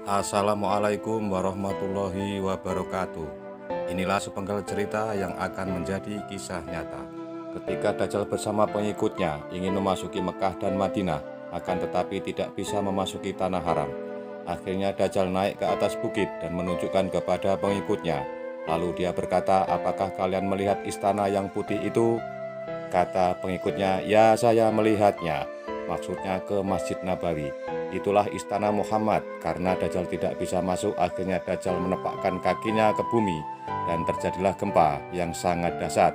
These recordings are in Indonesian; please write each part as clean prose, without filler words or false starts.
Assalamualaikum warahmatullahi wabarakatuh. Inilah sepenggal cerita yang akan menjadi kisah nyata. Ketika Dajjal bersama pengikutnya ingin memasuki Mekah dan Madinah, akan tetapi tidak bisa memasuki tanah haram. Akhirnya Dajjal naik ke atas bukit dan menunjukkan kepada pengikutnya. Lalu dia berkata, "Apakah kalian melihat istana yang putih itu?" Kata pengikutnya, "Ya, saya melihatnya." Maksudnya ke Masjid Nabawi. Itulah istana Muhammad. Karena Dajjal tidak bisa masuk, akhirnya Dajjal menepakkan kakinya ke bumi dan terjadilah gempa yang sangat dahsyat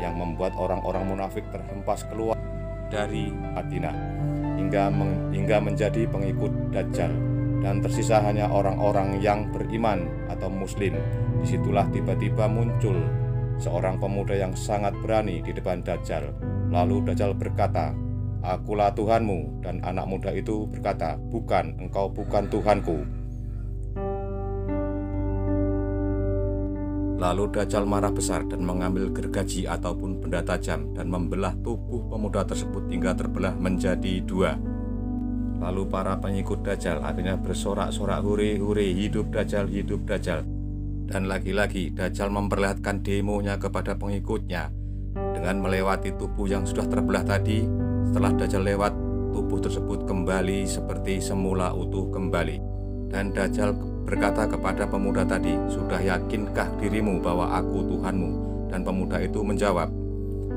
yang membuat orang-orang munafik terhempas keluar dari Madinah hingga menjadi pengikut Dajjal, dan tersisa hanya orang-orang yang beriman atau muslim. Disitulah tiba-tiba muncul seorang pemuda yang sangat berani di depan Dajjal. Lalu Dajjal berkata, "Akulah Tuhanmu." Dan anak muda itu berkata, "Bukan, engkau bukan Tuhanku." Lalu Dajjal marah besar dan mengambil gergaji ataupun benda tajam dan membelah tubuh pemuda tersebut hingga terbelah menjadi dua. Lalu para pengikut Dajjal akhirnya bersorak-sorak, "Hore, hore, hidup Dajjal, hidup Dajjal." Dan lagi-lagi Dajjal memperlihatkan demonya kepada pengikutnya dengan melewati tubuh yang sudah terbelah tadi. Setelah Dajjal lewat, tubuh tersebut kembali seperti semula utuh kembali. Dan Dajjal berkata kepada pemuda tadi, "Sudah yakinkah dirimu bahwa aku Tuhanmu?" Dan pemuda itu menjawab,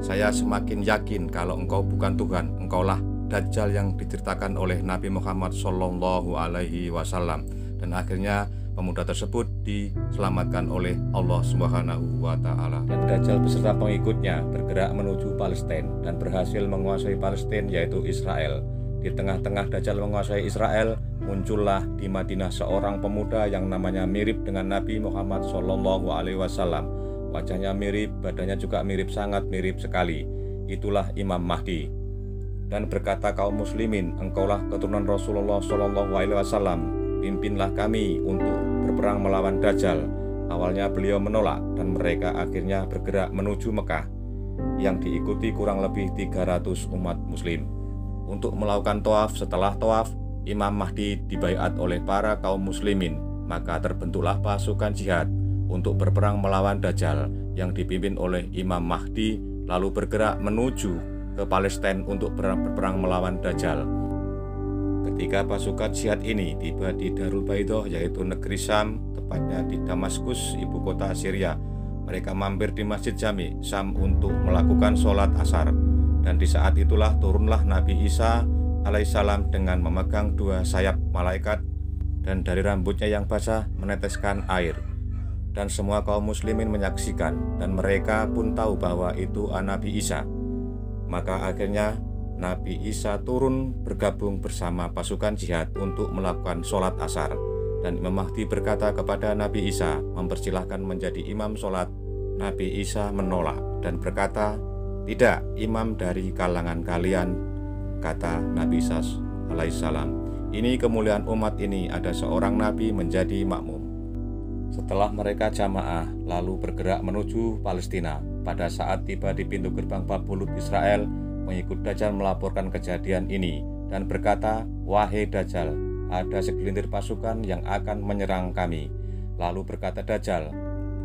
"Saya semakin yakin kalau engkau bukan Tuhan, engkaulah Dajjal yang diceritakan oleh Nabi Muhammad SAW." Dan akhirnya pemuda tersebut diselamatkan oleh Allah Subhanahu wa Ta'ala. Dan Dajjal beserta pengikutnya bergerak menuju Palestina dan berhasil menguasai Palestina, yaitu Israel. Di tengah-tengah Dajjal menguasai Israel, muncullah di Madinah seorang pemuda yang namanya mirip dengan Nabi Muhammad SAW. Wajahnya mirip, badannya juga mirip, sangat mirip sekali. Itulah Imam Mahdi. Dan berkata, "Kaum muslimin, engkaulah keturunan Rasulullah SAW. Pimpinlah kami untuk berperang melawan Dajjal." Awalnya beliau menolak dan mereka akhirnya bergerak menuju Mekah yang diikuti kurang lebih 300 umat muslim untuk melakukan tawaf. Setelah tawaf, Imam Mahdi dibaiat oleh para kaum muslimin. Maka terbentuklah pasukan jihad untuk berperang melawan Dajjal yang dipimpin oleh Imam Mahdi, lalu bergerak menuju ke Palestina untuk berperang melawan Dajjal. Ketika pasukan jihad ini tiba di Darul Baidah, yaitu negeri Syam, tepatnya di Damaskus, ibu kota Syria, mereka mampir di Masjid Jami Syam untuk melakukan sholat asar. Dan di saat itulah turunlah Nabi Isa alaihissalam dengan memegang dua sayap malaikat, dan dari rambutnya yang basah meneteskan air. Dan semua kaum muslimin menyaksikan, dan mereka pun tahu bahwa itu Nabi Isa. Maka akhirnya Nabi Isa turun bergabung bersama pasukan jihad untuk melakukan sholat asar. Dan Imam Mahdi berkata kepada Nabi Isa mempersilahkan menjadi imam sholat. Nabi Isa menolak dan berkata, "Tidak, imam dari kalangan kalian," kata Nabi Isa alaihissalam. "Ini kemuliaan umat ini, ada seorang nabi menjadi makmum." Setelah mereka jamaah lalu bergerak menuju Palestina, pada saat tiba di pintu gerbang Babulut Israel, pengikut Dajjal melaporkan kejadian ini dan berkata, "Wahai Dajjal, ada segelintir pasukan yang akan menyerang kami." Lalu berkata Dajjal,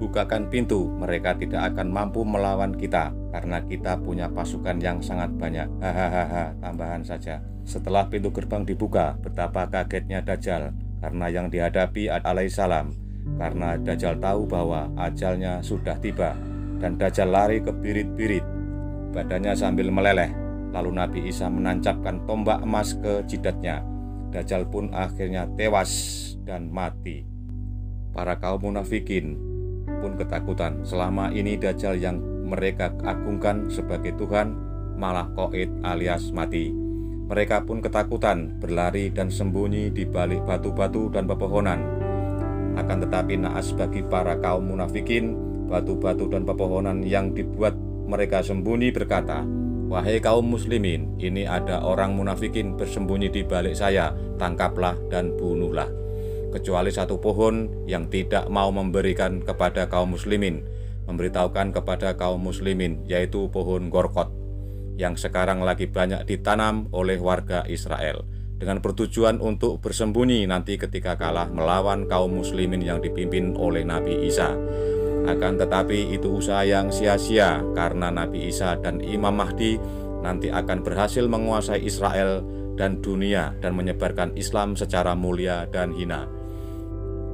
"Bukakan pintu, mereka tidak akan mampu melawan kita karena kita punya pasukan yang sangat banyak." Hahaha, tambahan saja. Setelah pintu gerbang dibuka, betapa kagetnya Dajjal karena yang dihadapi alaihissalam. Karena Dajjal tahu bahwa ajalnya sudah tiba, dan Dajjal lari ke birit-birit badannya sambil meleleh. Lalu Nabi Isa menancapkan tombak emas ke jidatnya. Dajjal pun akhirnya tewas dan mati. Para kaum munafikin pun ketakutan. Selama ini Dajjal yang mereka agungkan sebagai Tuhan malah qaid alias mati. Mereka pun ketakutan, berlari dan sembunyi di balik batu-batu dan pepohonan. Akan tetapi naas bagi para kaum munafikin, batu-batu dan pepohonan yang dibuat mereka sembunyi berkata, "Wahai kaum muslimin, ini ada orang munafikin bersembunyi di balik saya, tangkaplah dan bunuhlah." Kecuali satu pohon yang tidak mau memberikan kepada kaum muslimin, memberitahukan kepada kaum muslimin, yaitu pohon Gorkot yang sekarang lagi banyak ditanam oleh warga Israel. dengan bertujuan untuk bersembunyi nanti ketika kalah melawan kaum muslimin yang dipimpin oleh Nabi Isa. Akan tetapi itu usaha yang sia-sia karena Nabi Isa dan Imam Mahdi nanti akan berhasil menguasai Israel dan dunia dan menyebarkan Islam secara mulia dan hina.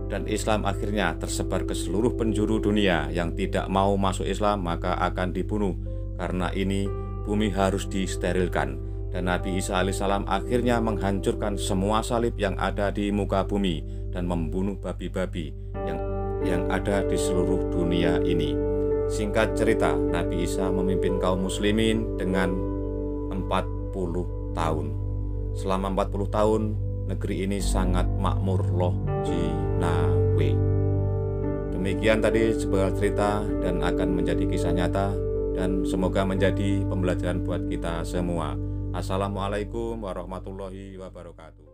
Dan Islam akhirnya tersebar ke seluruh penjuru dunia. Yang tidak mau masuk Islam maka akan dibunuh. Karena ini bumi harus disterilkan. Dan Nabi Isa alaihissalam akhirnya menghancurkan semua salib yang ada di muka bumi dan membunuh babi-babi yang ada di seluruh dunia ini. Singkat cerita, Nabi Isa memimpin kaum muslimin dengan 40 tahun. Selama 40 tahun, negeri ini sangat makmur loh Jinawe. Demikian tadi sebuah cerita dan akan menjadi kisah nyata dan semoga menjadi pembelajaran buat kita semua. Assalamualaikum warahmatullahi wabarakatuh.